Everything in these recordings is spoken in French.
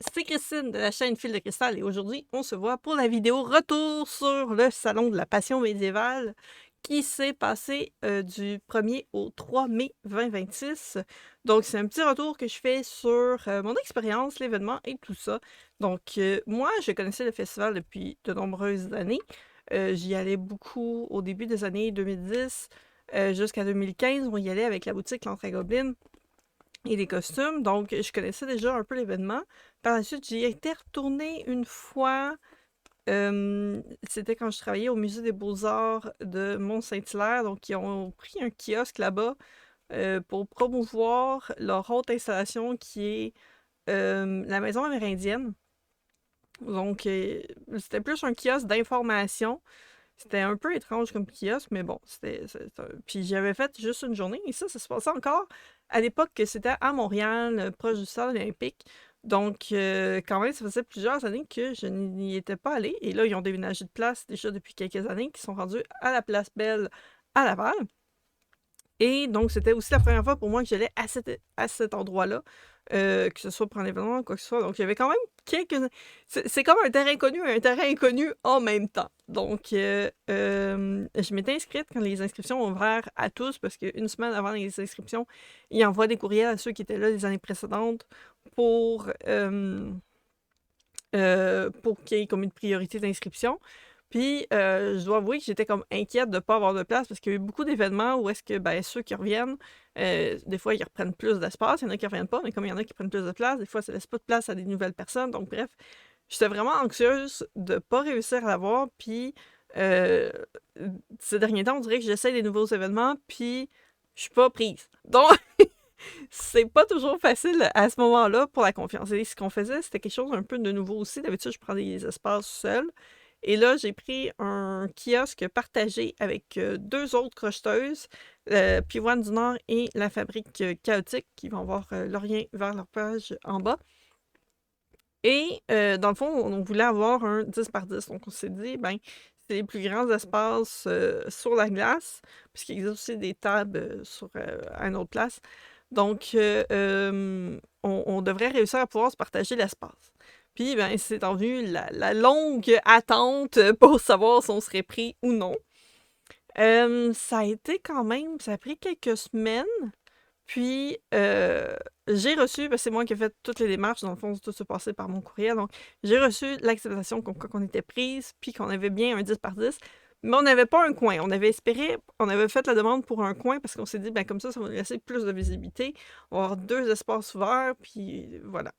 c'est Christine de la chaîne Fil de Cristal et aujourd'hui, on se voit pour la vidéo retour sur le Salon de la Passion médiévale qui s'est passé du 1er au 3 mai 2026. Donc, c'est un petit retour que je fais sur mon expérience, l'événement et tout ça. Donc, moi, je connaissais le festival depuis de nombreuses années. J'y allais beaucoup au début des années 2010 jusqu'à 2015. On y allait avec la boutique L'Entrée Goblin et les costumes, donc je connaissais déjà un peu l'événement. Par la suite, j'y étais retournée une fois. C'était quand je travaillais au Musée des Beaux-Arts de Mont-Saint-Hilaire. Donc, ils ont pris un kiosque là-bas pour promouvoir leur haute installation qui est la Maison amérindienne. Donc, c'était plus un kiosque d'information. C'était un peu étrange comme kiosque, mais bon, puis j'avais fait juste une journée, et ça se passait encore à l'époque que c'était à Montréal, proche du Stade olympique. Donc, quand même, ça faisait plusieurs années que je n'y étais pas allée. Et là, ils ont déménagé de place déjà depuis quelques années, qui sont rendus à la Place Belle à Laval. Et donc, c'était aussi la première fois pour moi que j'allais à cet endroit-là, que ce soit pour un événement ou quoi que ce soit. Donc, il y avait quand même quelques... C'est comme un terrain inconnu en même temps. Donc, je m'étais inscrite quand les inscriptions ont ouvert à tous, parce qu'une semaine avant les inscriptions, ils envoient des courriels à ceux qui étaient là les années précédentes pour qu'il y ait comme une priorité d'inscription. Puis, je dois avouer que j'étais comme inquiète de ne pas avoir de place parce qu'il y a eu beaucoup d'événements où est-ce que ben, ceux qui reviennent, des fois, ils reprennent plus d'espace. Il y en a qui ne reviennent pas, mais comme il y en a qui prennent plus de place, des fois, ça ne laisse pas de place à des nouvelles personnes. Donc, bref, j'étais vraiment anxieuse de ne pas réussir à l'avoir. Puis, euh, ces derniers temps, on dirait que j'essaie des nouveaux événements, puis je suis pas prise. Donc, c'est pas toujours facile à ce moment-là pour la confiance. Et ce qu'on faisait, c'était quelque chose un peu de nouveau aussi. D'habitude, je prends des espaces seuls. Et là, j'ai pris un kiosque partagé avec deux autres crocheteuses, Pivoine du Nord et la Fabrique Chaotique, qui vont voir leur lien vers leur page en bas. Et dans le fond, on voulait avoir un 10 par 10. Donc, on s'est dit, ben, c'est les plus grands espaces sur la glace, puisqu'il existe aussi des tables à une autre place. Donc, on devrait réussir à pouvoir se partager l'espace. Puis, ben, c'est en vue la longue attente pour savoir si on serait pris ou non. Ça a été quand même, ça a pris quelques semaines. Puis, j'ai reçu, parce que c'est moi qui ai fait toutes les démarches, dans le fond, tout se passait par mon courriel. Donc, j'ai reçu l'acceptation comme quoi qu'on était prise, puis qu'on avait bien un 10 par 10. Mais on n'avait pas un coin. On avait espéré, on avait fait la demande pour un coin parce qu'on s'est dit, ben comme ça va nous laisser plus de visibilité. On va avoir deux espaces ouverts, puis voilà.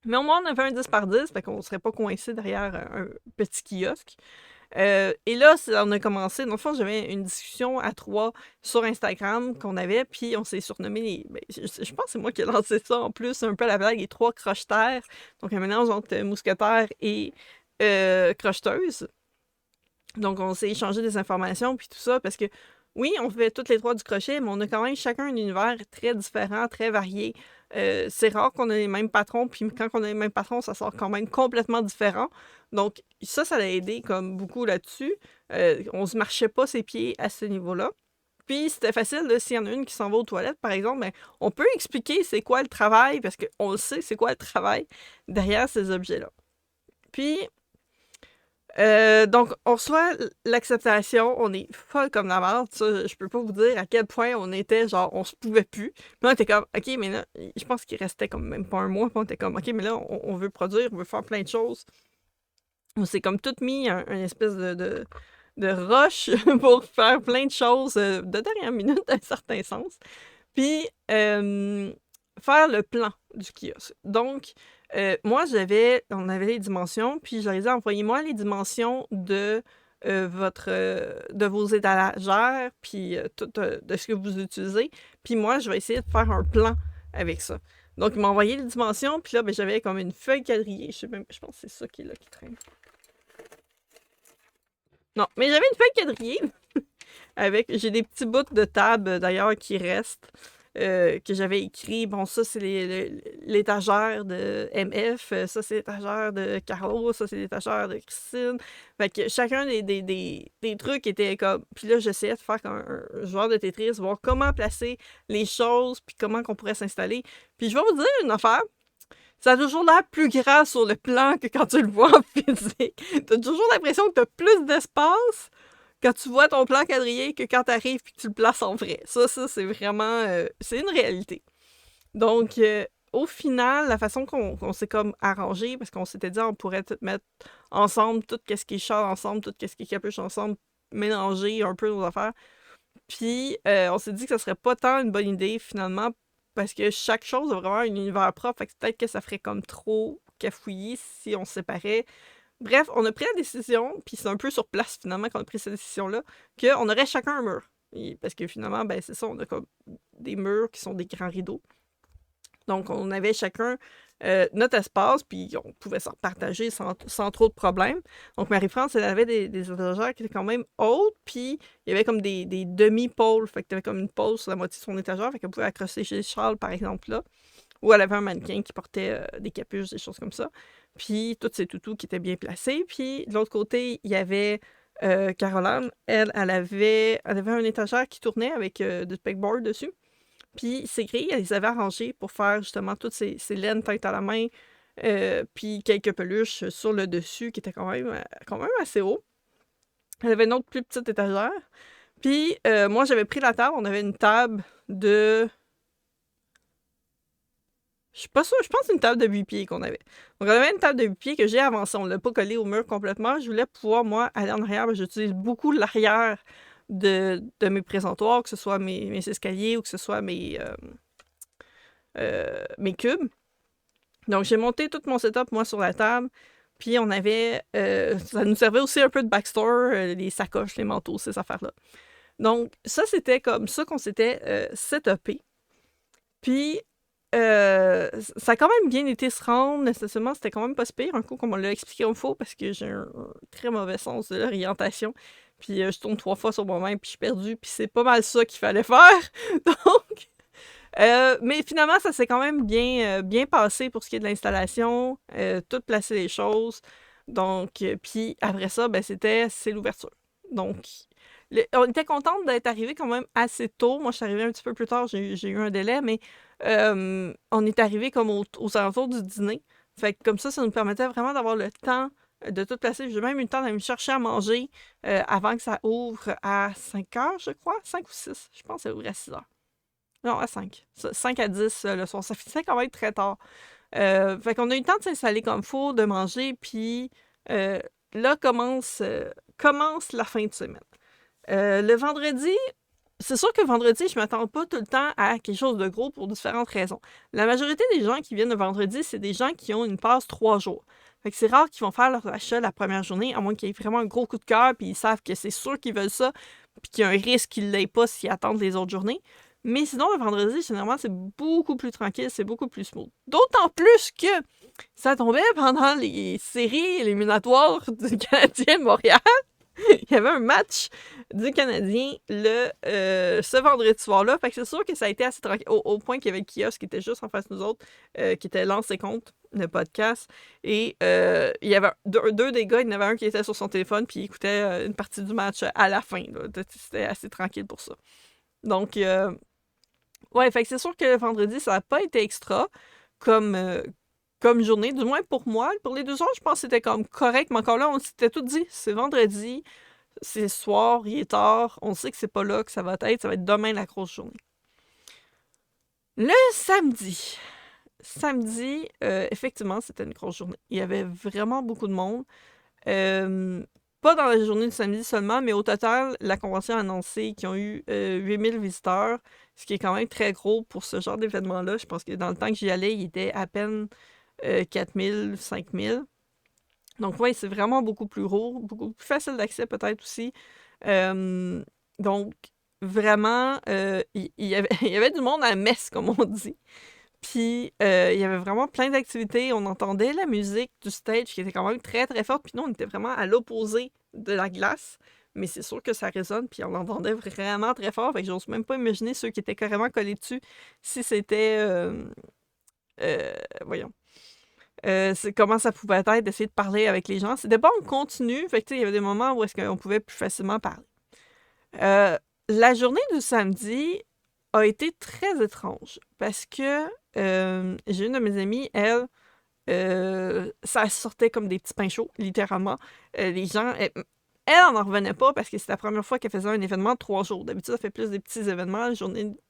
Mais au moins, on avait un 10 par 10, fait qu'on ne serait pas coincé derrière un petit kiosque. Et là, on a commencé. Dans le fond, j'avais une discussion à trois sur Instagram qu'on avait, puis on s'est surnommé je pense que c'est moi qui ai lancé ça en plus, un peu à la blague, les trois crochetaires. Donc, un mélange entre mousquetaire et crocheteuse. Donc, on s'est échangé des informations, puis tout ça, parce que oui, on fait toutes les trois du crochet, mais on a quand même chacun un univers très différent, très varié. C'est rare qu'on ait les mêmes patrons, puis quand on a les mêmes patrons, ça sort quand même complètement différent. Donc, ça l'a aidé comme beaucoup là-dessus. On se marchait pas ses pieds à ce niveau-là. Puis, c'était facile, s'il y en a une qui s'en va aux toilettes, par exemple, ben, on peut expliquer c'est quoi le travail, parce qu'on le sait c'est quoi le travail derrière ces objets-là. Puis, donc, on reçoit l'acceptation, on est folle comme la merde, ça, je peux pas vous dire à quel point on était, genre, on se pouvait plus. Puis on était comme, ok, mais là, je pense qu'il restait comme même pas un mois, puis on était comme, ok, mais là, on veut produire, on veut faire plein de choses. On s'est comme tout mis un espèce de rush pour faire plein de choses de dernière minute, dans un certain sens. Puis, faire le plan du kiosque. Donc, moi, on avait les dimensions, puis je leur ai dit, envoyez-moi les dimensions de vos étagères, puis de ce que vous utilisez. Puis moi, je vais essayer de faire un plan avec ça. Donc, ils m'ont envoyé les dimensions, puis là, ben, j'avais comme une feuille quadrillée. Je pense que c'est ça qui est là qui traîne. Non, mais j'avais une feuille quadrillée j'ai des petits bouts de table d'ailleurs qui restent. Que j'avais écrit. Bon, ça, c'est l'étagère de MF, ça, c'est l'étagère de Caro, ça, c'est l'étagère de Christine. Fait que chacun des trucs était comme... Puis là, j'essayais de faire comme un joueur de Tetris, voir comment placer les choses, puis comment qu'on pourrait s'installer. Puis je vais vous dire une affaire, ça a toujours l'air plus grand sur le plan que quand tu le vois en physique. T'as toujours l'impression que t'as plus d'espace quand tu vois ton plan quadrillé que quand t'arrives et que tu le places en vrai. Ça c'est vraiment... c'est une réalité. Donc, au final, la façon qu'on s'est comme arrangé, parce qu'on s'était dit on pourrait tout mettre ensemble, tout ce qui est châle ensemble, tout ce qui est capuche ensemble, mélanger un peu nos affaires. Puis, on s'est dit que ça serait pas tant une bonne idée, finalement, parce que chaque chose a vraiment un univers propre. Fait que peut-être que ça ferait comme trop cafouillis si on se séparait. Bref, on a pris la décision, puis c'est un peu sur place, finalement, qu'on a pris cette décision-là, qu'on aurait chacun un mur. Parce que finalement, ben c'est ça, on a comme des murs qui sont des grands rideaux. Donc, on avait chacun notre espace, puis on pouvait s'en partager sans trop de problèmes. Donc, Marie-France, elle avait des étagères qui étaient quand même hautes, puis il y avait comme des demi-pôles. Fait que tu avais comme une pôle sur la moitié de son étagère, fait qu'elle pouvait accrocher chez Charles, par exemple, là. Ou elle avait un mannequin qui portait des capuches, des choses comme ça. Puis, tous ces toutous qui étaient bien placés. Puis, de l'autre côté, il y avait Caroline. Elle avait un étagère qui tournait avec du pegboard dessus. Puis ces grilles, elle les avait arrangées pour faire justement toutes ces laines teintes à la main, puis quelques peluches sur le dessus qui étaient quand même assez haut. Elle avait une autre plus petite étagère. Puis moi, j'avais pris la table. On avait une table de... Je suis pas sûre, je pense que c'est une table de 8 pieds qu'on avait. Donc on avait une table de 8 pieds que j'ai avancée. On ne l'a pas collée au mur complètement. Je voulais pouvoir, moi, aller en arrière. J'utilise beaucoup l'arrière de mes présentoirs, que ce soit mes escaliers ou que ce soit mes cubes. Donc, j'ai monté tout mon setup, moi, sur la table. Puis, on avait... ça nous servait aussi un peu de backstore, les sacoches, les manteaux, ces affaires-là. Donc, ça, c'était comme ça qu'on s'était setupé. Puis, ça a quand même bien été se rendre. Nécessairement, c'était quand même pas si pire. Un coup, comme on l'a expliqué au faux, parce que j'ai un très mauvais sens de l'orientation. Puis, je tourne 3 fois sur moi-même, puis je suis perdue. Puis, c'est pas mal ça qu'il fallait faire. Donc... mais finalement, ça s'est quand même bien passé pour ce qui est de l'installation, tout placer les choses. Donc, puis après ça, ben, c'est l'ouverture. Donc, on était contente d'être arrivé quand même assez tôt. Moi, je suis arrivée un petit peu plus tard, j'ai eu un délai, mais on est arrivé comme aux alentours du dîner. Fait que comme ça nous permettait vraiment d'avoir le temps de tout placer. J'ai même eu le temps d'aller me chercher à manger avant que ça ouvre à 5 heures, je crois. 5 ou 6. Je pense que ça ouvre à 6 heures. Non, à 5. 5 à 10 le soir. Ça finissait quand même très tard. Fait qu'on a eu le temps de s'installer comme il faut, de manger, puis là commence la fin de semaine. Le vendredi, c'est sûr que vendredi, je m'attends pas tout le temps à quelque chose de gros pour différentes raisons. La majorité des gens qui viennent le vendredi, c'est des gens qui ont une passe 3 jours. Fait que c'est rare qu'ils vont faire leur achat la première journée, à moins qu'il y ait vraiment un gros coup de cœur, puis ils savent que c'est sûr qu'ils veulent ça, puis qu'il y a un risque qu'ils ne l'aient pas s'ils attendent les autres journées. Mais sinon, le vendredi, généralement, c'est beaucoup plus tranquille, c'est beaucoup plus smooth. D'autant plus que ça tombait pendant les séries éliminatoires du Canadien de Montréal. Il y avait un match du Canadien ce vendredi soir-là. Fait que c'est sûr que ça a été assez tranquille. Au point qu'il y avait le kiosque qui était juste en face de nous autres, qui était Lancé Compte, le podcast. Et il y avait deux des gars, il y en avait un qui était sur son téléphone, puis il écoutait une partie du match à la fin. Là. C'était assez tranquille pour ça. Donc, ouais, fait que c'est sûr que le vendredi, ça n'a pas été extra comme journée, du moins pour moi. Pour les 2 heures, je pense que c'était comme correct, mais encore là, on s'était tout dit, c'est vendredi, c'est soir, il est tard, on sait que c'est pas là que ça va être demain la grosse journée. Le samedi. Samedi, effectivement, c'était une grosse journée. Il y avait vraiment beaucoup de monde. Pas dans la journée du samedi seulement, mais au total, la convention a annoncé qu'ils ont eu 8000 visiteurs, ce qui est quand même très gros pour ce genre d'événement-là. Je pense que dans le temps que j'y allais, il était à peine 4000, 5000. Donc oui, c'est vraiment beaucoup plus gros, beaucoup plus facile d'accès peut-être aussi. Donc vraiment, il y avait du monde à la messe, comme on dit. Puis, il y avait vraiment plein d'activités. On entendait la musique du stage qui était quand même très, très forte. Puis nous, on était vraiment à l'opposé de la glace. Mais c'est sûr que ça résonne, puis on l'entendait vraiment très fort. Fait que j'ose même pas imaginer ceux qui étaient carrément collés dessus si c'était... voyons. Comment ça pouvait être d'essayer de parler avec les gens. C'était pas en continu. Fait que, il y avait des moments où est-ce qu'on pouvait plus facilement parler. La journée du samedi a été très étrange parce que j'ai une de mes amies, elle, Ça sortait comme des petits pains chauds, littéralement. Les gens... elle en revenait pas parce que c'était la première fois qu'elle faisait un événement de 3 jours. D'habitude, elle fait plus des petits événements,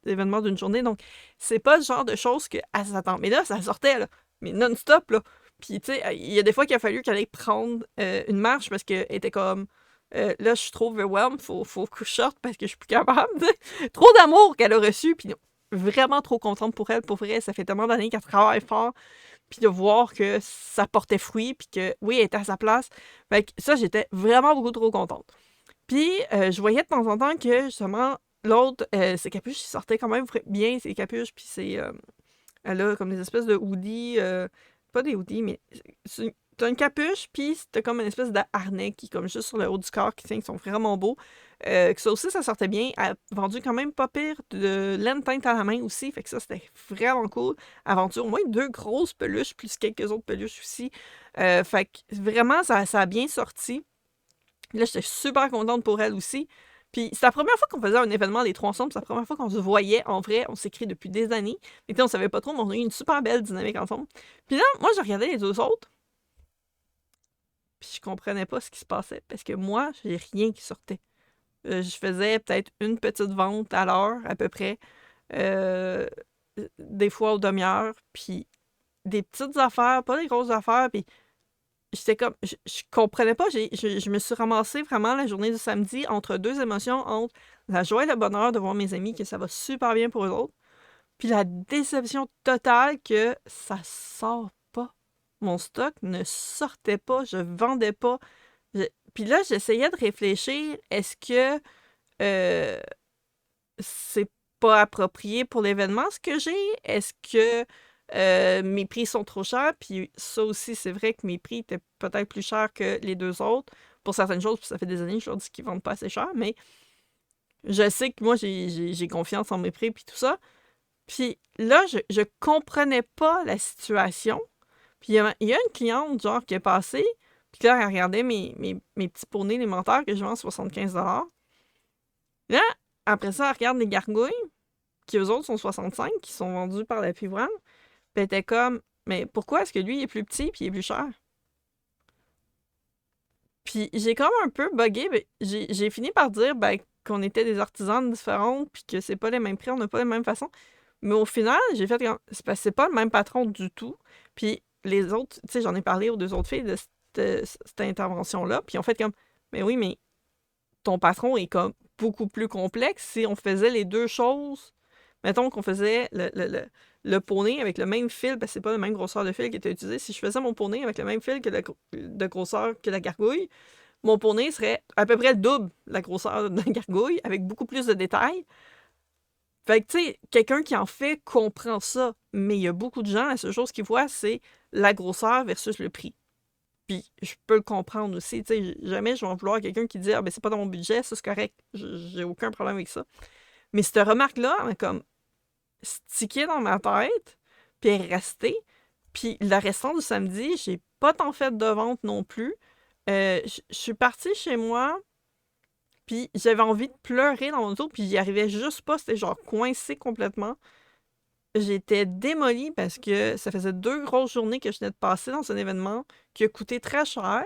événements d'une journée. Donc, c'est pas le genre de choses qu'elle s'attend. Mais là, ça sortait, là. Mais non-stop, là. Puis, tu sais, il y a des fois qu'il a fallu qu'elle aille prendre une marche parce qu'elle était comme... là, je suis trop overwhelmed, faut que je sorte parce que je suis plus capable. Trop d'amour qu'elle a reçu, puis vraiment trop contente pour elle. Pour vrai, ça fait tellement d'années qu'elle travaille fort, puis de voir que ça portait fruit, puis que, oui, elle était à sa place. Fait que ça, j'étais vraiment beaucoup trop contente. Puis, je voyais de temps en temps que, justement, l'autre, ses capuches, il sortait quand même bien, ses capuches, puis elle a comme des espèces de hoodies, pas des hoodies, mais t'as une capuche, puis t'as comme une espèce de harnais qui est comme juste sur le haut du corps, qui sont vraiment beaux. Que ça aussi, ça sortait bien. Elle a vendu quand même pas pire de laine teinte à la main aussi, fait que ça, c'était vraiment cool. Elle a vendu au moins 2 grosses peluches, plus quelques autres peluches aussi. Fait que vraiment, ça a bien sorti. Là, j'étais super contente pour elle aussi. Puis c'est la première fois qu'on faisait un événement les trois ensemble, c'est la première fois qu'on se voyait en vrai. On s'écrit depuis des années. Mais tu sais, on savait pas trop, mais on a eu une super belle dynamique ensemble. Puis là, moi, je regardais les deux autres, puis je comprenais pas ce qui se passait. Parce que moi, j'ai rien qui sortait. Je faisais peut-être une petite vente à l'heure, à peu près. Euh, des fois aux demi-heures. Puis des petites affaires, pas des grosses affaires. Puis j'étais comme... Je comprenais pas. Je me suis ramassée vraiment la journée du samedi entre deux émotions, entre la joie et le bonheur de voir mes amis, que ça va super bien pour eux autres, puis la déception totale que ça sort pas. Mon stock ne sortait pas, je vendais pas. Puis là, j'essayais de réfléchir, est-ce que euh, c'est pas approprié pour l'événement ce que j'ai? Est-ce que mes prix sont trop chers? Puis ça aussi, c'est vrai que mes prix étaient peut-être plus chers que les deux autres. Pour certaines choses, puis ça fait des années que je leur dis qu'ils vendent pas assez cher, mais je sais que moi, j'ai confiance en mes prix puis tout ça. Puis là, je comprenais pas la situation. Puis il y a une cliente, genre, qui est passée, puis là, elle regardait mes petits poneys alimentaires que je vends à 75 $. Là, après ça, elle regarde les gargouilles, qui eux autres sont 65, qui sont vendus par la Pivoine. Puis elle était comme, mais pourquoi est-ce que lui, il est plus petit puis il est plus cher? Puis j'ai comme un peu buggé, mais j'ai fini par dire ben, qu'on était des artisanes différentes, puis que c'est pas les mêmes prix, on n'a pas les mêmes façons. Mais au final, j'ai fait comme, c'est parce que c'est pas le même patron du tout. Puis les autres, tu sais, j'en ai parlé aux deux autres filles de cette intervention-là, puis ils ont fait comme, mais oui, mais ton patron est comme beaucoup plus complexe si on faisait les deux choses. Mettons qu'on faisait le poney avec le même fil, parce que c'est pas la même grosseur de fil qui était utilisé. Si je faisais mon poney avec le même fil que de grosseur que la gargouille, mon poney serait à peu près le double la grosseur de la gargouille, avec beaucoup plus de détails. Fait que, tu sais, quelqu'un qui en fait comprend ça, mais il y a beaucoup de gens, la seule chose qu'ils voient, c'est la grosseur versus le prix. Puis je peux le comprendre aussi, tu sais, jamais je vais en vouloir à quelqu'un qui dit ah ben c'est pas dans mon budget, ça c'est correct, j'ai aucun problème avec ça. Mais cette remarque-là, elle a comme stické dans ma tête, puis elle est restée. Puis le restant du samedi, j'ai pas tant fait de vente non plus. Je suis partie chez moi, puis j'avais envie de pleurer dans mon auto, puis j'y arrivais juste pas, c'était genre coincé complètement. J'étais démolie parce que ça faisait 2 grosses journées que je venais de passer dans un événement qui a coûté très cher.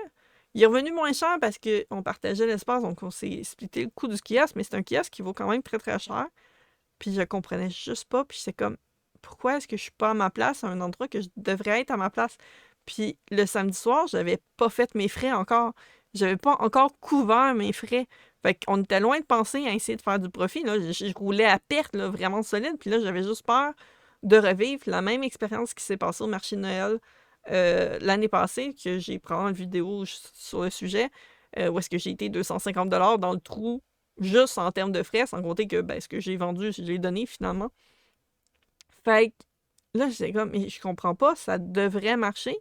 Il est revenu moins cher parce qu'on partageait l'espace, donc on s'est splitté le coût du kiosque, mais c'est un kiosque qui vaut quand même très très cher. Puis je comprenais juste pas, puis c'est comme, pourquoi est-ce que je suis pas à ma place à un endroit que je devrais être à ma place? Puis le samedi soir, j'avais pas fait mes frais encore. J'avais pas encore couvert mes frais. Fait qu'on était loin de penser à essayer de faire du profit. Là. Je roulais à perte, là, vraiment solide. Puis là, j'avais juste peur de revivre la même expérience qui s'est passée au marché de Noël l'année passée, que j'ai pris une vidéo sur le sujet, où est-ce que j'ai été 250 $ dans le trou, juste en termes de frais, sans compter que ben, ce que j'ai vendu, je l'ai donné finalement. Fait que là, j'étais comme, mais je comprends pas, ça devrait marcher.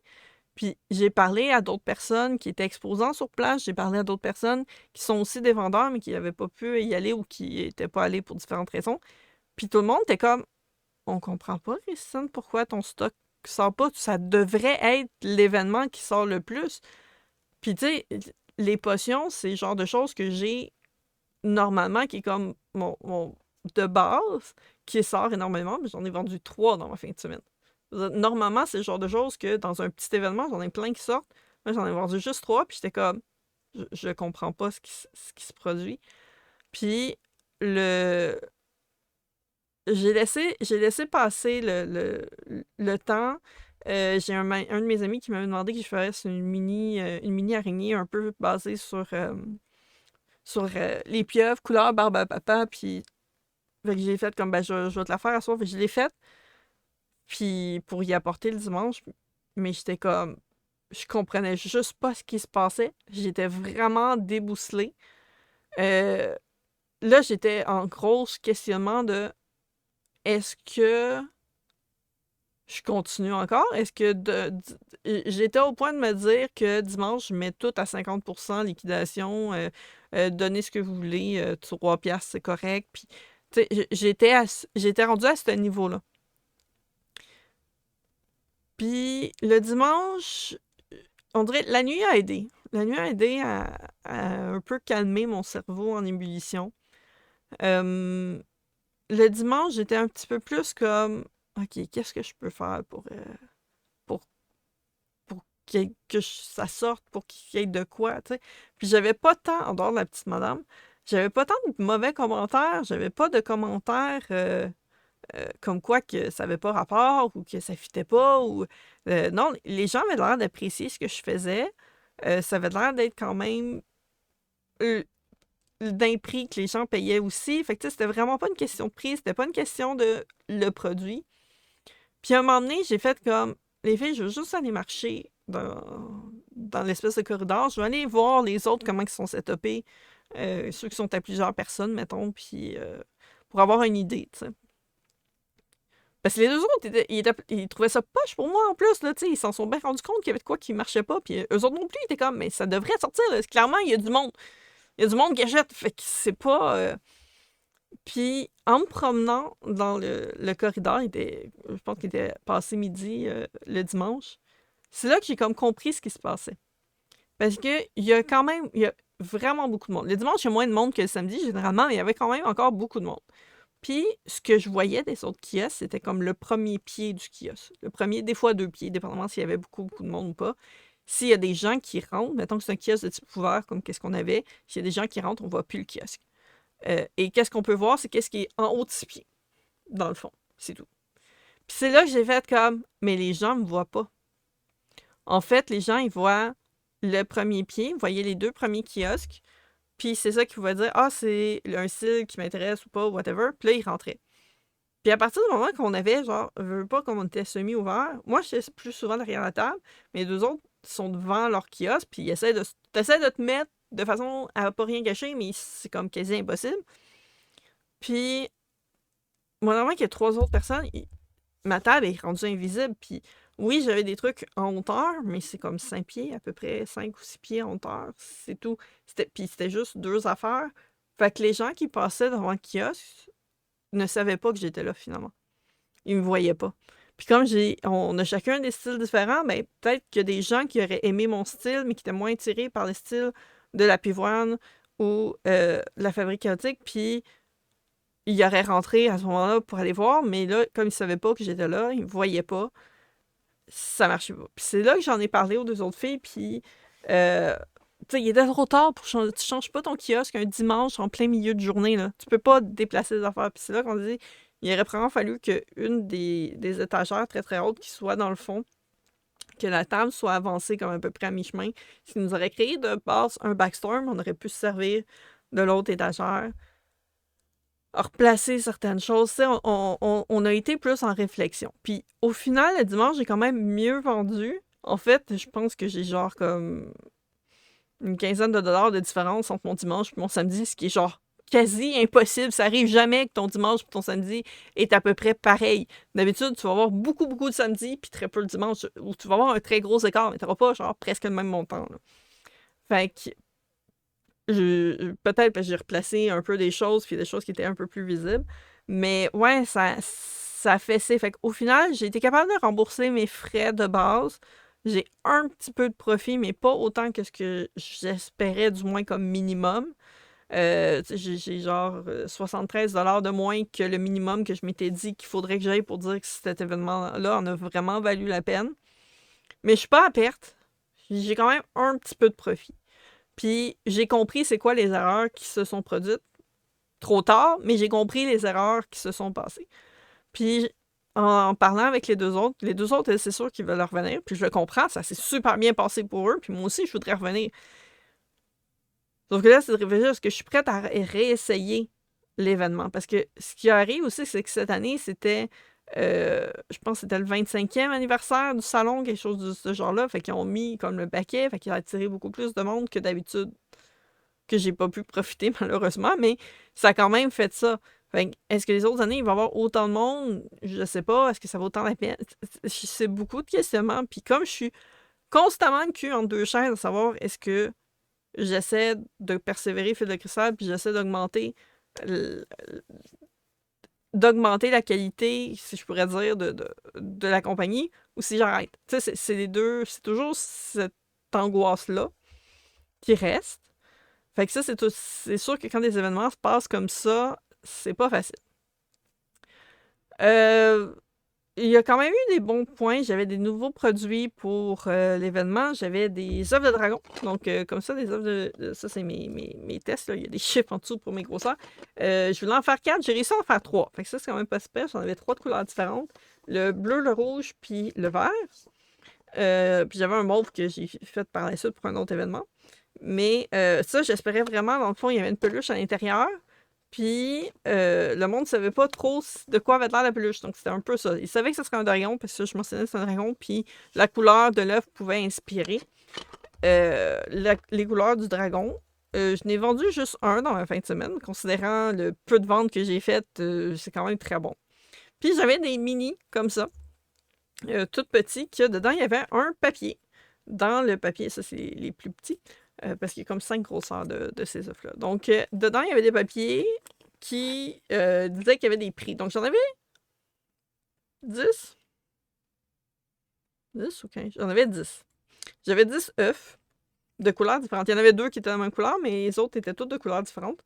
Puis j'ai parlé à d'autres personnes qui étaient exposants sur place, j'ai parlé à d'autres personnes qui sont aussi des vendeurs, mais qui n'avaient pas pu y aller ou qui n'étaient pas allés pour différentes raisons. Puis tout le monde était comme, on comprend pas, Christine, pourquoi ton stock sort pas. Ça devrait être l'événement qui sort le plus. Puis tu sais, les potions, c'est le genre de choses que j'ai normalement, qui est comme mon de base, qui sort énormément, mais j'en ai vendu 3 dans ma fin de semaine. Normalement, c'est le genre de choses que dans un petit événement, j'en ai plein qui sortent. Moi, j'en ai vendu juste 3, puis j'étais comme, je comprends pas ce qui se produit. Puis, le, j'ai laissé passer le temps. J'ai un de mes amis qui m'avait demandé que je fasse une mini araignée un peu basée sur les pieuvres, couleur barbe à papa. Puis fait que j'ai fait comme, ben, je vais te la faire à soir. Fait que je l'ai faite. Puis pour y apporter le dimanche, mais j'étais comme, je comprenais juste pas ce qui se passait. J'étais vraiment débousselée. Euh, Là, j'étais en gros questionnement de est-ce que je continue encore? Est-ce que j'étais au point de me dire que dimanche, je mets tout à 50% liquidation, donnez ce que vous voulez, 3 piastres, c'est correct. Puis, tu sais, j'étais rendue à ce niveau-là. Puis, le dimanche, on dirait, la nuit a aidé. La nuit a aidé à un peu calmer mon cerveau en ébullition. Euh, le dimanche, j'étais un petit peu plus comme, OK, qu'est-ce que je peux faire pour, pour que ça sorte, pour qu'il y ait de quoi, tu sais. Puis j'avais pas tant, en dehors de la petite madame, j'avais pas tant de mauvais commentaires, j'avais pas de commentaires comme quoi que ça avait pas rapport ou que ça fitait pas. Ou non, les gens avaient l'air d'apprécier ce que je faisais. Ça avait l'air d'être quand même euh, d'un prix que les gens payaient aussi. Fait que tu sais, c'était vraiment pas une question de prix, c'était pas une question de le produit. Puis à un moment donné, j'ai fait comme, les filles, je veux juste aller marcher dans l'espèce de corridor. Je vais aller voir les autres, comment ils sont setupés. Ceux qui sont à plusieurs personnes, mettons, puis pour avoir une idée, tu sais. Parce que les deux autres, ils trouvaient ça poche pour moi en plus, là, tu sais, ils s'en sont bien rendus compte qu'il y avait de quoi qui marchait pas, puis eux autres non plus, ils étaient comme, mais ça devrait sortir, là. Clairement, il y a du monde. Il y a du monde qui achète, fait que c'est pas... Puis, en me promenant dans le corridor, je pense qu'il était passé midi le dimanche, c'est là que j'ai comme compris ce qui se passait. Parce que il y a vraiment beaucoup de monde. Le dimanche, il y a moins de monde que le samedi, généralement, mais il y avait quand même encore beaucoup de monde. Puis, ce que je voyais des autres kiosques, c'était comme le premier pied du kiosque. Le premier, des fois 2 pieds, dépendamment s'il y avait beaucoup, beaucoup de monde ou pas. S'il y a des gens qui rentrent, mettons que c'est un kiosque de type ouvert, comme qu'est-ce qu'on avait, s'il y a des gens qui rentrent, on ne voit plus le kiosque. Et qu'est-ce qu'on peut voir, c'est qu'est-ce qui est en haut de 6 pieds, dans le fond. C'est tout. Puis c'est là que j'ai fait comme, mais les gens ne me voient pas. En fait, les gens, ils voient le premier pied, vous voyez les 2 premiers kiosques, puis c'est ça qu'ils vont dire, ah, c'est un style qui m'intéresse ou pas, whatever. Puis là, ils rentraient. Puis à partir du moment qu'on avait, genre, je veux pas qu'on était semi-ouvert, moi, je suis plus souvent derrière la table, mais les 2 autres sont devant leur kiosque, puis ils t'essaies de te mettre de façon à pas rien gâcher, mais c'est comme quasi impossible. Puis, moi, qu'il y a 3 autres personnes, ma table est rendue invisible, puis oui, j'avais des trucs en hauteur, mais c'est comme 5 pieds, à peu près 5 ou 6 pieds en hauteur, c'est tout. Puis c'était juste 2 affaires. Fait que les gens qui passaient devant le kiosque ne savaient pas que j'étais là, finalement. Ils me voyaient pas. Puis comme on a chacun des styles différents, ben peut-être qu'il y a des gens qui auraient aimé mon style, mais qui étaient moins attirés par le style de la pivoine ou la fabrique chaotique, puis ils auraient rentré à ce moment-là pour aller voir, mais là, comme ils savaient pas que j'étais là, ils me voyaient pas, ça marchait pas. Puis c'est là que j'en ai parlé aux 2 autres filles, puis tu sais, il était trop tard pour changer. Tu changes pas ton kiosque un dimanche en plein milieu de journée, là. Tu peux pas déplacer les affaires. Puis c'est là qu'on dit, il aurait vraiment fallu qu'une des étagères très très hautes qui soit dans le fond, que la table soit avancée comme à peu près à mi-chemin, ce qui nous aurait créé de base un backstorm. On aurait pu se servir de l'autre étagère, replacer certaines choses. Tu sais, on a été plus en réflexion. Puis au final, le dimanche, j'ai quand même mieux vendu. En fait, je pense que j'ai genre comme une quinzaine de dollars de différence entre mon dimanche et mon samedi, ce qui est genre quasi impossible. Ça arrive jamais que ton dimanche et ton samedi est à peu près pareil. D'habitude, tu vas avoir beaucoup, beaucoup de samedi puis très peu le dimanche, ou tu vas avoir un très gros écart, mais tu n'auras pas genre presque le même montant, là. Fait que peut-être que j'ai replacé un peu des choses puis des choses qui étaient un peu plus visibles. Mais ouais, ça a fessé. Fait qu'au final, j'ai été capable de rembourser mes frais de base. J'ai un petit peu de profit, mais pas autant que ce que j'espérais, du moins comme minimum. J'ai genre 73$ de moins que le minimum que je m'étais dit qu'il faudrait que j'aille pour dire que cet événement-là en a vraiment valu la peine. Mais je suis pas à perte. J'ai quand même un petit peu de profit. Puis j'ai compris c'est quoi les erreurs qui se sont produites trop tard, mais j'ai compris les erreurs qui se sont passées. Puis en parlant avec les deux autres, c'est sûr qu'ils veulent revenir. Puis je le comprends, ça s'est super bien passé pour eux. Puis moi aussi, je voudrais revenir. Sauf que là, c'est de réfléchir, est-ce que je suis prête à réessayer l'événement? Parce que ce qui arrive aussi, c'est que cette année, c'était, je pense que c'était le 25e anniversaire du salon, quelque chose de ce genre-là. Fait qu'ils ont mis comme le paquet, fait qu'ils ont attiré beaucoup plus de monde que d'habitude, que j'ai pas pu profiter malheureusement, mais ça a quand même fait ça. Fait que, est-ce que les autres années, il va y avoir autant de monde? Je sais pas. Est-ce que ça vaut autant la peine? C'est beaucoup de questionnements. Puis comme je suis constamment le cul entre deux chaises, à savoir, est-ce que j'essaie de persévérer fil de cristal, puis j'essaie d'augmenter la qualité, si je pourrais dire, de la compagnie, ou si j'arrête. Tu sais, c'est les deux, c'est toujours cette angoisse-là qui reste. Fait que ça, c'est sûr que quand des événements se passent comme ça, c'est pas facile. Il y a quand même eu des bons points. J'avais des nouveaux produits pour l'événement. J'avais des œufs de dragon. Donc, comme ça, des œufs ça, c'est mes tests. Là. Il y a des chiffres en dessous pour mes grosseurs. Je voulais en faire 4. J'ai réussi à en faire 3. Fait que ça, c'est quand même pas super. J'en avais 3 de couleurs différentes. Le bleu, le rouge, puis le vert. Puis j'avais un mauve que j'ai fait par la suite pour un autre événement. Mais ça, j'espérais vraiment. Dans le fond, il y avait une peluche à l'intérieur. Puis, le monde ne savait pas trop de quoi avait l'air la peluche. Donc, c'était un peu ça. Ils savaient que ce serait un dragon, parce que je mentionnais que c'est un dragon. Puis, la couleur de l'œuf pouvait inspirer les couleurs du dragon. Je n'ai vendu juste un dans ma fin de semaine. Considérant le peu de ventes que j'ai faites, c'est quand même très bon. Puis, j'avais des mini comme ça, tout petits, que dedans, il y avait un papier. Dans le papier, ça, c'est les plus petits. Parce qu'il y a comme 5 grosseurs de ces œufs-là. Donc, dedans, il y avait des papiers qui disaient qu'il y avait des prix. Donc, j'en avais 10. 10 ou 15? J'en avais 10. J'avais 10 œufs de couleurs différentes. Il y en avait 2 qui étaient de la même couleur, mais les autres étaient tous de couleurs différentes.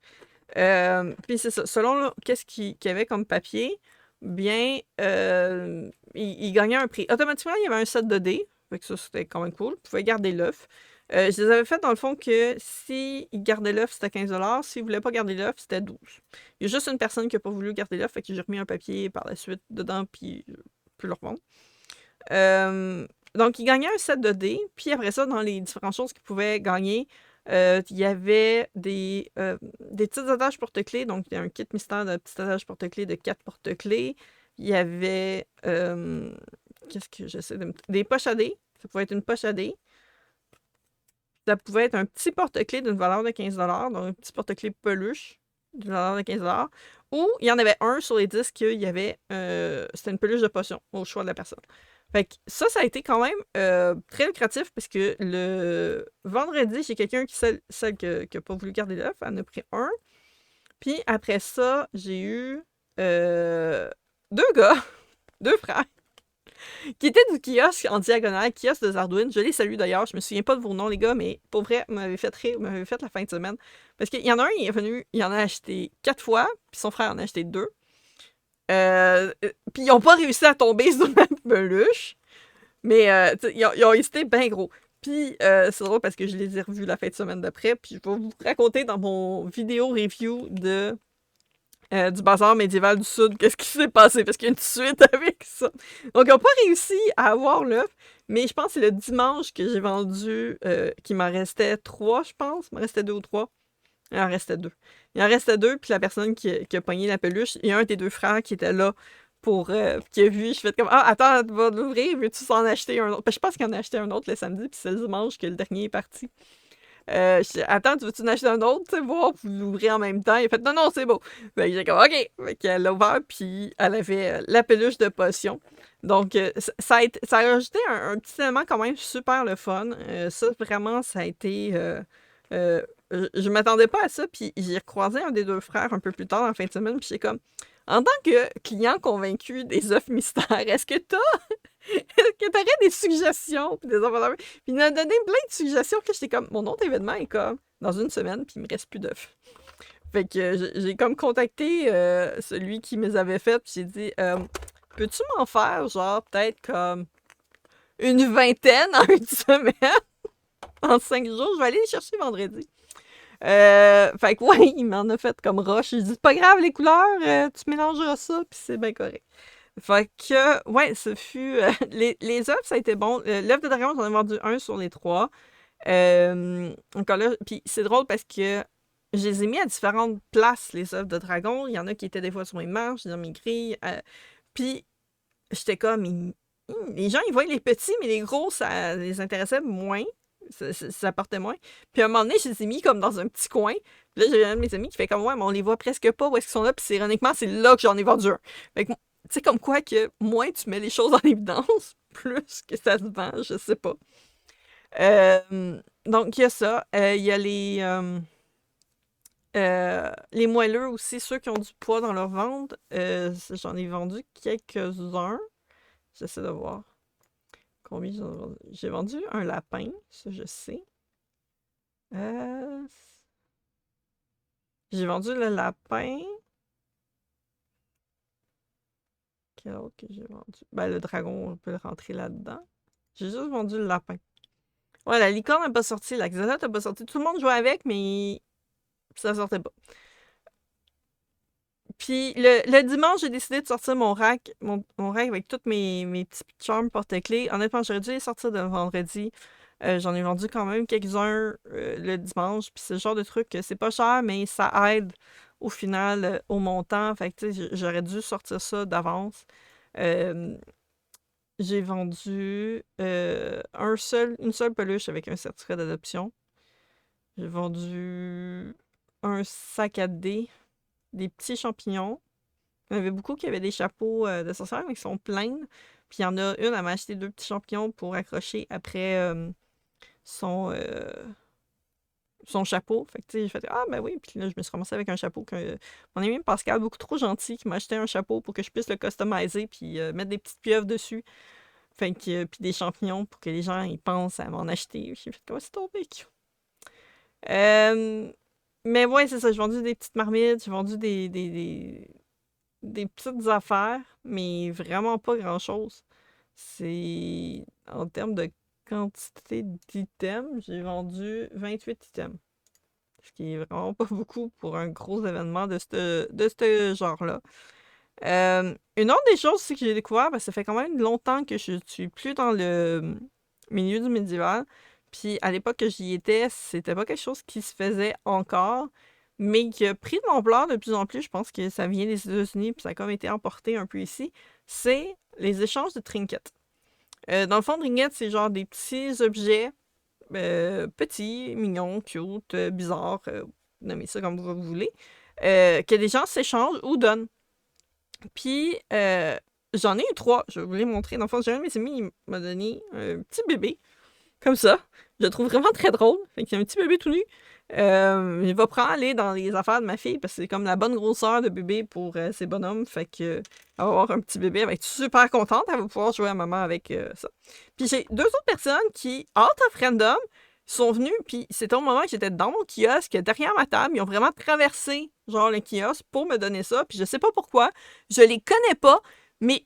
Puis c'est ça. Selon qu'est-ce qu'il y avait comme papier, bien, il gagnait un prix. Automatiquement, il y avait un set de dés. Fait que ça, c'était quand même cool. Vous pouvez garder l'œuf. Je les avais fait dans le fond que s'ils gardaient l'œuf, c'était 15$. S'ils ne voulaient pas garder l'œuf, c'était 12$. Il y a juste une personne qui n'a pas voulu garder l'œuf, fait que j'ai remis un papier par la suite dedans, puis je peux le revendre. Donc, ils gagnaient un set de dés, puis après ça, dans les différentes choses qu'ils pouvaient gagner, il y avait des petites attaches porte-clés. Donc, il y a un kit mystère de petites attaches porte-clés de 4 porte-clés. Il y avait qu'est-ce que j'essaie de des poches à dés. Ça pouvait être une poche à dés. Ça pouvait être un petit porte-clés d'une valeur de 15$, donc un petit porte-clés peluche d'une valeur de 15$. Ou il y en avait un sur les 10 qu'il y avait, c'était une peluche de potion au choix de la personne. Fait que ça a été quand même très lucratif parce que le vendredi, j'ai quelqu'un celle qui n'a pas voulu garder l'œuf, elle en a pris un. Puis après ça, j'ai eu 2 gars, 2 frères, qui était du kiosque en diagonale, kiosque de Zardouine. Je les salue d'ailleurs. Je me souviens pas de vos noms, les gars, mais pour vrai, vous m'avez fait rire, vous m'avez fait la fin de semaine. Parce qu'il y en a un, il est venu, il en a acheté 4 fois, puis son frère en a acheté 2. Puis ils n'ont pas réussi à tomber sur ma peluche. Mais ils ont hésité bien gros. Puis c'est drôle parce que je les ai revus la fin de semaine d'après. Puis je vais vous raconter dans mon vidéo review du bazar médiéval du Sud, qu'est-ce qui s'est passé, parce qu'il y a une suite avec ça. Donc, ils n'ont pas réussi à avoir l'œuf, mais je pense que c'est le dimanche que j'ai vendu, qu'il m'en restait 3, je pense. Il m'en restait 2 ou 3. Il en restait 2. Il en restait 2, puis la personne qui a pogné la peluche, il y a un des 2 frères qui était là pour qui a vu. Je fais comme, ah, attends, tu vas l'ouvrir, veux-tu s'en acheter un autre? Puis je pense qu'il en a acheté un autre le samedi, puis c'est le dimanche que le dernier est parti. Attends, tu veux-tu en acheter un autre, tu sais, voir, vous l'ouvrez en même temps. Il a fait, non, c'est beau. Fait que j'ai comme, OK. Fait qu'elle l'a ouvert, puis elle avait la peluche de potion. Donc, ça a rajouté un petit élément quand même super le fun. Ça, vraiment, ça a été... je m'attendais pas à ça, puis j'ai recroisé un des 2 frères un peu plus tard en fin de semaine, puis j'ai comme, en tant que client convaincu des œufs mystères, est-ce que t'aurais des suggestions? Puis il m'a donné plein de suggestions que j'étais comme, mon autre événement est comme dans une semaine, puis il me reste plus d'œufs. Fait que j'ai comme contacté celui qui me les avait faites, puis j'ai dit peux-tu m'en faire, genre, peut-être comme une vingtaine en une semaine, en 5 jours, je vais aller les chercher vendredi. Fait que ouais, il m'en a fait comme roche. J'ai dit, c'est pas grave, les couleurs, tu mélangeras ça, puis c'est bien correct. Fait que, ouais, ce fut. Les œufs, ça a été bon. L'œuf de dragon, j'en ai vendu un sur les 3. Encore là, puis c'est drôle parce que je les ai mis à différentes places, les œufs de dragon. Il y en a qui étaient des fois sur mes marches, dans mes grilles. Puis j'étais comme, les gens, ils voyaient les petits, mais les gros, ça les intéressait moins. Ça portait moins. Puis à un moment donné, je les ai mis comme dans un petit coin. Puis là, j'ai un de mes amis qui fait comme, ouais, mais on les voit presque pas où est-ce qu'ils sont là. Puis ironiquement, c'est là que j'en ai vendu un. Fait que, tu sais, comme quoi que moins tu mets les choses en évidence, plus que ça se vend, je sais pas. Donc, il y a ça. Il y a les moelleux aussi, ceux qui ont du poids dans leur ventre. J'en ai vendu quelques-uns. J'essaie de voir combien j'en ai vendu. J'ai vendu un lapin, ça je sais. J'ai vendu le lapin. Quel autre que j'ai vendu? Ben, le dragon, on peut le rentrer là-dedans. J'ai juste vendu le lapin. Ouais, la licorne n'a pas sorti, la xolote n'a pas sorti. Tout le monde jouait avec, mais ça sortait pas. Puis le dimanche, j'ai décidé de sortir mon rack, mon rack avec tous mes petits charms porte-clés. Honnêtement, j'aurais dû les sortir le vendredi. J'en ai vendu quand même quelques-uns le dimanche. Puis c'est le genre de truc que c'est pas cher, mais ça aide au final au montant. Fait que tu sais, j'aurais dû sortir ça d'avance. Euh, j'ai vendu une seule peluche avec un certificat d'adoption. J'ai vendu un sac à dés, des petits champignons. Il y en avait beaucoup qui avaient des chapeaux de sorcières, mais qui sont pleins. Puis il y en a une, elle m'a acheté 2 petits champignons pour accrocher après son, son chapeau. Fait que tu sais, j'ai fait ah ben oui. Puis là, je me suis ramassée avec un chapeau que mon ami Pascal, beaucoup trop gentil, qui m'a acheté un chapeau pour que je puisse le customiser puis mettre des petites pieuvres dessus. Fait que, puis des champignons pour que les gens ils pensent à m'en acheter. J'ai fait comment c'est tombé cute. Mais ouais, c'est ça. J'ai vendu des petites marmites, j'ai vendu des petites affaires, mais vraiment pas grand-chose. C'est en termes de quantité d'items, j'ai vendu 28 items. Ce qui est vraiment pas beaucoup pour un gros événement de ce genre-là. Une autre des choses aussi que j'ai découvert, ça fait quand même longtemps que je suis plus dans le milieu du médiéval. Puis à l'époque que j'y étais, c'était pas quelque chose qui se faisait encore, mais qui a pris de l'ampleur de plus en plus. Je pense que ça vient des États-Unis, puis ça a comme été emporté un peu ici. C'est les échanges de trinkets. Dans le fond, trinkets, c'est genre des petits objets petits, mignons, cute, bizarres, nommez ça comme vous voulez, que les gens s'échangent ou donnent. Puis, j'en ai eu 3. Je vais vous les montrer. Dans le fond, j'ai un de mes amis, il m'a donné un petit bébé, comme ça. Je le trouve vraiment très drôle. Fait qu'il y a un petit bébé tout nu. Il va prendre aller dans les affaires de ma fille, parce que c'est comme la bonne grosseur de bébé pour ces bonhommes. Fait que, elle va avoir un petit bébé. Elle va être super contente. Elle va pouvoir jouer à maman avec ça. Puis j'ai 2 autres personnes qui, out of random, sont venues. Puis c'était au moment que j'étais dans mon kiosque, derrière ma table. Ils ont vraiment traversé, genre, le kiosque pour me donner ça. Puis je sais pas pourquoi. Je les connais pas. Mais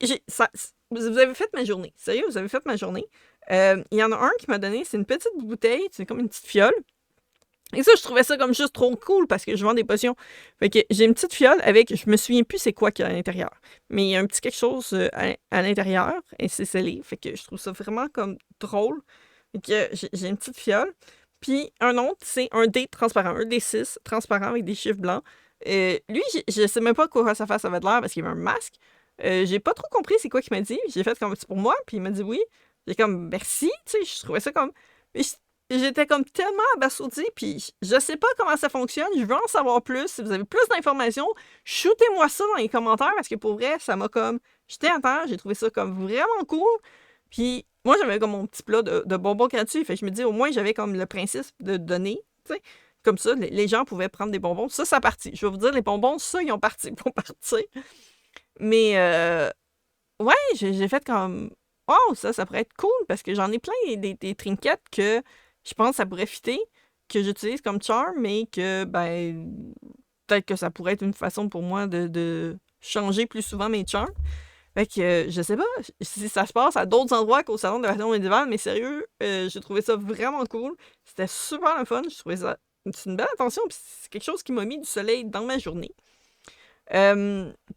vous avez fait ma journée. Sérieux, vous avez fait ma journée. Il y en a un qui m'a donné, c'est une petite bouteille, c'est comme une petite fiole. Et ça, je trouvais ça comme juste trop cool parce que je vends des potions. Fait que j'ai une petite fiole avec, je me souviens plus c'est quoi qu'il y a à l'intérieur. Mais il y a un petit quelque chose à l'intérieur et c'est scellé. Fait que je trouve ça vraiment comme drôle. Fait que j'ai une petite fiole. Puis un autre, c'est un dé transparent, un dé 6 transparent avec des chiffres blancs. Lui, je sais même pas quoi sa face avait de l'air parce qu'il avait un masque. J'ai pas trop compris c'est quoi qu'il m'a dit. J'ai fait comme c'est pour moi, puis il m'a dit oui. J'ai comme merci, tu sais, je trouvais ça comme. J'étais comme tellement abasourdie, puis je sais pas comment ça fonctionne, je veux en savoir plus. Si vous avez plus d'informations, shootez-moi ça dans les commentaires, parce que pour vrai, ça m'a comme jeté à terre, j'ai trouvé ça comme vraiment cool. Puis moi, j'avais comme mon petit plat de bonbons gratuits, fait que je me dis, au moins, j'avais comme le principe de donner, tu sais. Comme ça, les gens pouvaient prendre des bonbons. Ça a parti. Je vais vous dire, les bonbons, ça, ils ont parti, ils vont partir. Mais, ouais, j'ai fait comme, oh, ça pourrait être cool, parce que j'en ai plein des trinkets que je pense que ça pourrait fitter, que j'utilise comme charm, mais que, ben, peut-être que ça pourrait être une façon pour moi de changer plus souvent mes charms. Fait que je sais pas si ça se passe à d'autres endroits qu'au salon de la Réunion médiévale, mais sérieux, j'ai trouvé ça vraiment cool. C'était super le fun. Je trouvais ça c'est une belle attention, puis c'est quelque chose qui m'a mis du soleil dans ma journée.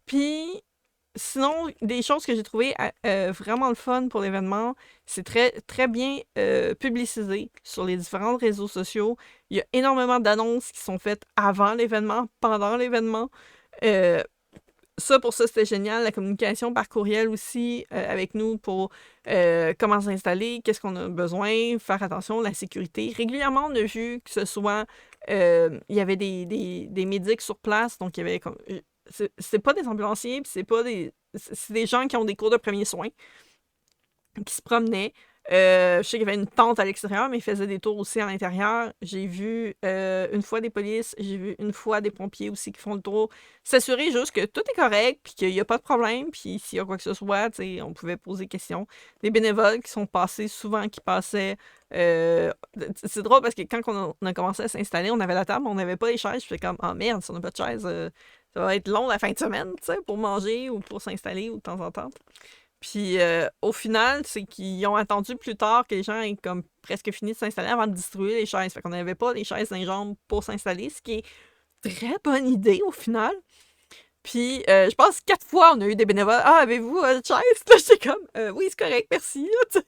Puis sinon, des choses que j'ai trouvées vraiment le fun pour l'événement, c'est très, très bien publicisé sur les différents réseaux sociaux. Il y a énormément d'annonces qui sont faites avant l'événement, pendant l'événement. Euh, pour ça, c'était génial. La communication par courriel aussi avec nous pour comment s'installer, qu'est-ce qu'on a besoin, faire attention, la sécurité. Régulièrement, on a vu que ce soit... il y avait des médics sur place, donc il y avait comme... c'est pas des ambulanciers, puis c'est pas des... C'est des gens qui ont des cours de premiers soins qui se promenaient. Je sais qu'il y avait une tente à l'extérieur, mais ils faisaient des tours aussi à l'intérieur. J'ai vu une fois des polices, j'ai vu une fois des pompiers aussi qui font le tour. S'assurer juste que tout est correct, puis qu'il n'y a pas de problème, puis s'il y a quoi que ce soit, on pouvait poser des questions. Des bénévoles qui sont passés souvent, qui passaient. C'est drôle parce que quand on a commencé à s'installer, on avait la table, mais on n'avait pas les chaises. Je fais comme, ah merde, si on n'a pas de chaises, ça va être long la fin de semaine, pour manger ou pour s'installer ou de temps en temps. Puis au final, c'est qu'ils ont attendu plus tard que les gens aient comme presque fini de s'installer avant de distribuer les chaises. Fait qu'on n'avait pas les chaises dans les jambes pour s'installer, ce qui est très bonne idée au final. Puis je pense 4 fois on a eu des bénévoles. Ah, avez-vous une chaise? Là, j'étais comme oui, c'est correct, merci. Là, t'sais.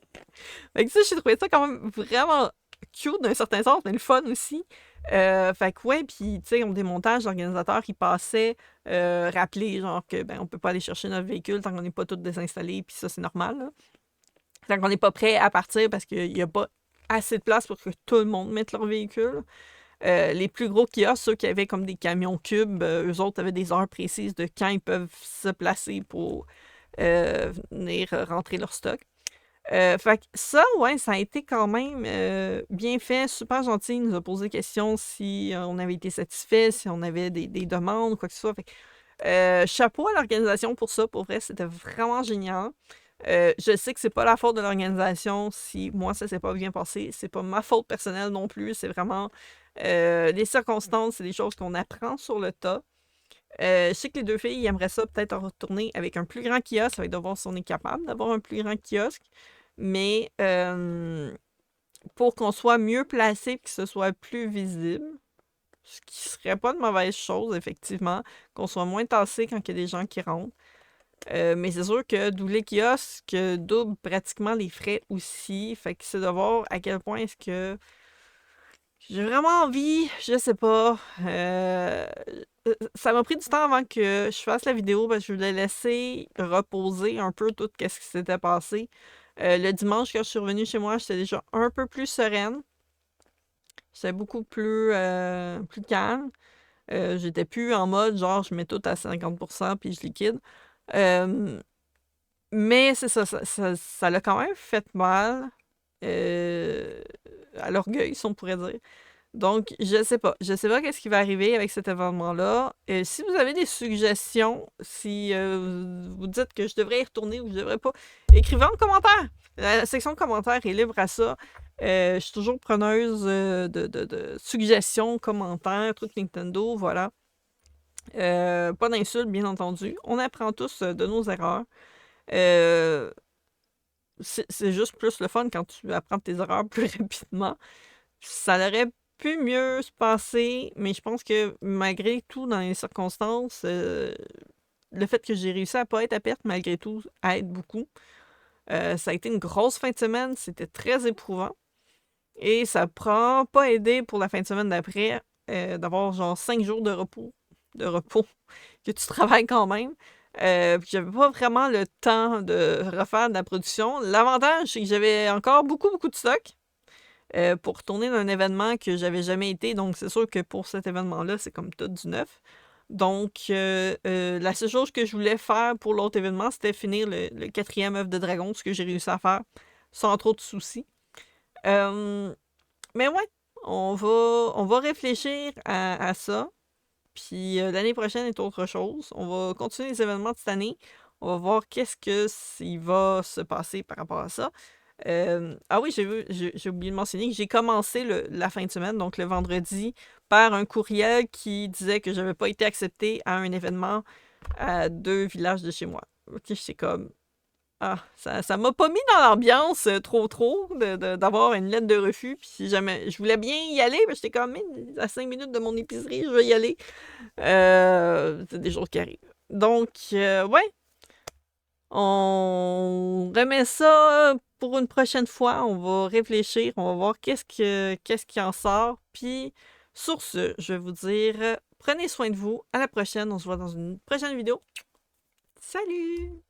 Fait que ça, j'ai trouvé ça quand même vraiment cute d'un certain sens, mais le fun aussi. Fait que ouais, puis tu sais, au démontage, l'organisateur, il passait rappeler, genre que ben on peut pas aller chercher notre véhicule tant qu'on n'est pas tous désinstallés, puis ça, c'est normal, là. Tant qu'on n'est pas prêt à partir parce qu'il n'y a pas assez de place pour que tout le monde mette leur véhicule. Les plus gros kiosques, ceux qui avaient comme des camions cubes, eux autres avaient des heures précises de quand ils peuvent se placer pour venir rentrer leur stock. Fait que ça, ouais, ça a été quand même bien fait, super gentil. Il nous a posé des questions si on avait été satisfait, si on avait des demandes ou quoi que ce soit. Fait que, chapeau à l'organisation pour ça, pour vrai, c'était vraiment génial. Je sais que c'est pas la faute de l'organisation si moi ça s'est pas bien passé. C'est pas ma faute personnelle non plus. C'est vraiment les circonstances, c'est des choses qu'on apprend sur le tas. Je sais que les deux filles ils aimeraient ça peut-être en retourner avec un plus grand kiosque, avec de voir si on est capable d'avoir un plus grand kiosque. Mais pour qu'on soit mieux placé et que ce soit plus visible, ce qui serait pas de mauvaise chose, effectivement, qu'on soit moins tassé quand il y a des gens qui rentrent. Mais c'est sûr que doubler kiosque double pratiquement les frais aussi. Fait que c'est de voir à quel point est-ce que j'ai vraiment envie, je sais pas. Ça m'a pris du temps avant que je fasse la vidéo parce que je voulais laisser reposer un peu tout ce qui s'était passé. Le dimanche, quand je suis revenue chez moi, j'étais déjà un peu plus sereine. J'étais beaucoup plus calme. J'étais plus en mode genre je mets tout à 50% puis je liquide. Mais c'est ça l'a quand même fait mal à l'orgueil, si on pourrait dire. Donc, je sais pas. Je sais pas qu'est-ce qui va arriver avec cet événement-là. Si vous avez des suggestions, si vous dites que je devrais y retourner ou que je devrais pas, écrivez en commentaire. La section de commentaires est libre à ça. Je suis toujours preneuse de suggestions, commentaires, trucs Nintendo, voilà. Pas d'insultes, bien entendu. On apprend tous de nos erreurs. Euh, c'est juste plus le fun quand tu apprends tes erreurs plus rapidement. Ça aurait pu mieux se passer, mais je pense que malgré tout, dans les circonstances, le fait que j'ai réussi à pas être à perte, malgré tout, aide beaucoup. Ça a été une grosse fin de semaine, c'était très éprouvant. Et ça prend pas aidé pour la fin de semaine d'après, d'avoir genre 5 jours de repos, que tu travailles quand même. Puis j'avais pas vraiment le temps de refaire de la production. L'avantage, c'est que j'avais encore beaucoup, beaucoup de stock pour retourner dans un événement que j'avais jamais été. Donc, c'est sûr que pour cet événement-là, c'est comme tout du neuf. Donc, la seule chose que je voulais faire pour l'autre événement, c'était finir le 4e œuf de dragon, ce que j'ai réussi à faire sans trop de soucis. Mais ouais, on va réfléchir à ça. Puis l'année prochaine est autre chose. On va continuer les événements de cette année. On va voir qu'est-ce que il va se passer par rapport à ça. Ah oui, j'ai oublié de mentionner que j'ai commencé la fin de semaine, donc le vendredi, par un courriel qui disait que j'avais pas été acceptée à un événement à 2 villages de chez moi. Ok, j'étais comme... Ah, ça m'a pas mis dans l'ambiance trop d'avoir une lettre de refus. Puis si jamais... Je voulais bien y aller, mais j'étais comme, mais à 5 minutes de mon épicerie, je vais y aller. C'est des jours qui arrivent. Donc, ouais, on remet ça pour une prochaine fois. On va réfléchir, on va voir qu'est-ce qui en sort. Puis, sur ce, je vais vous dire, prenez soin de vous. À la prochaine. On se voit dans une prochaine vidéo. Salut!